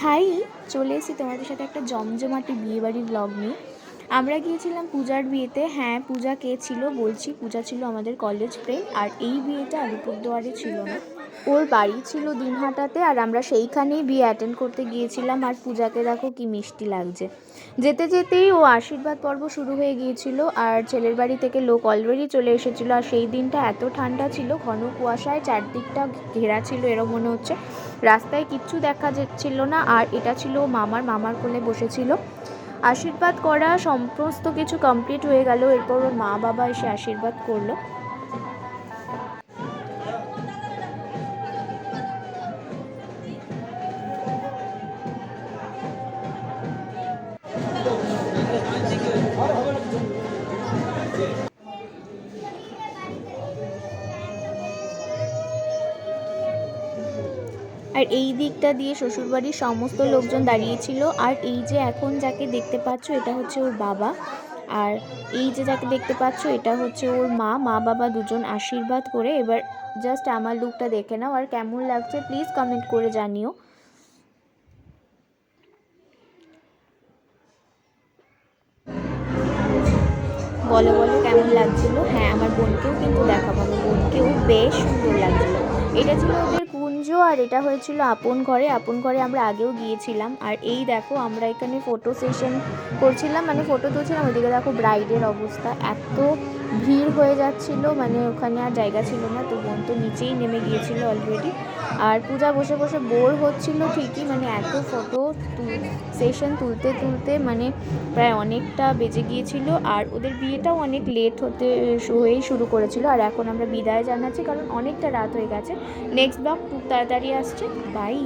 High, চলে এসেছি তোমাদের সাথে একটা জমজমাটি বিয়েবাড়ির ব্লগ নিয়ে। আমরা গিয়েছিলাম পূজার বিয়েতে। হ্যাঁ, পূজা কে ছিল বলছি, পূজা ছিল আমাদের কলেজ ফ্রেন্ড। আর এই বিয়েটা আলিপুরদুয়ারে ছিল না, ওর বাড়ি ছিল দিনহাটাতে। আর আমরা সেইখানেই বিয়ে অ্যাটেন্ড করতে গিয়েছিলাম। আর পূজাকে দেখো কি মিষ্টি লাগছে। যেতে যেতেই ও আশীর্বাদ পর্ব শুরু হয়ে গিয়েছিল, আর ছেলের বাড়ি থেকে লোক অলরেডি চলে এসেছিলো। আর সেই দিনটা এত ঠান্ডা ছিল, ঘন কুয়াশায় চারদিকটা ঘেরা ছিল, এরকম মনে হচ্ছে রাস্তায় কিচ্ছু দেখা যাচ্ছিল না। আর এটা ছিল মামার কোলে বসেছিল। আশীর্বাদ করা সমস্ত কিছু কমপ্লিট হয়ে গেল। এরপর ওর মা বাবা এসে আশীর্বাদ করলো। আর এই দিকটা দিয়ে শ্বশুরবাড়ির সমস্ত লোকজন দাঁড়িয়েছিল। আর এই যে এখন যাকে দেখতে পাচ্ছ এটা হচ্ছে ওর বাবা, আর এই যে যাকে দেখতে পাচ্ছ এটা হচ্ছে ওর মা বাবা দুজন আশীর্বাদ করে। এবার জাস্ট আমার লুকটা দেখে নাও, আর কেমন লাগছে প্লিজ কমেন্ট করে জানিও। বলো বলো কেমন লাগছিল। হ্যাঁ, আমার বোনকেও কিন্তু দেখাবো, আমার বোনকেও বেশ সুন্দর লাগছিল। এটা ছিল ওদের কুঞ্জ, আর এটা হয়েছিল আপন ঘরে আমরা আগেও গিয়েছিলাম। আর এই দেখো আমরা এখানে ফটো সেশন করছিলাম, মানে ফটো তুলছিলাম। ওইদিকে দেখো ব্রাইডের অবস্থা, এত ভিড় হয়ে যাচ্ছিল, মানে ওখানে আর জায়গা ছিল না। তো বোন তো নিচেই নেমে গিয়েছিল অলরেডি। আর পূজা বসে বসে বোর হচ্ছিল ঠিকই, মানে এত ফটো সেশন তুলতে মানে প্রায় অনেকটা বেজে গিয়েছিল। আর ওদের বিয়েটাও অনেক লেট হয়েই শুরু করেছিল। আর এখন আমরা বিদায় জানাচ্ছি, কারণ অনেকটা রাত হয়ে গেছে। নেক্সট ব্লগ খুব তাড়াতাড়ি আসছে। বাই।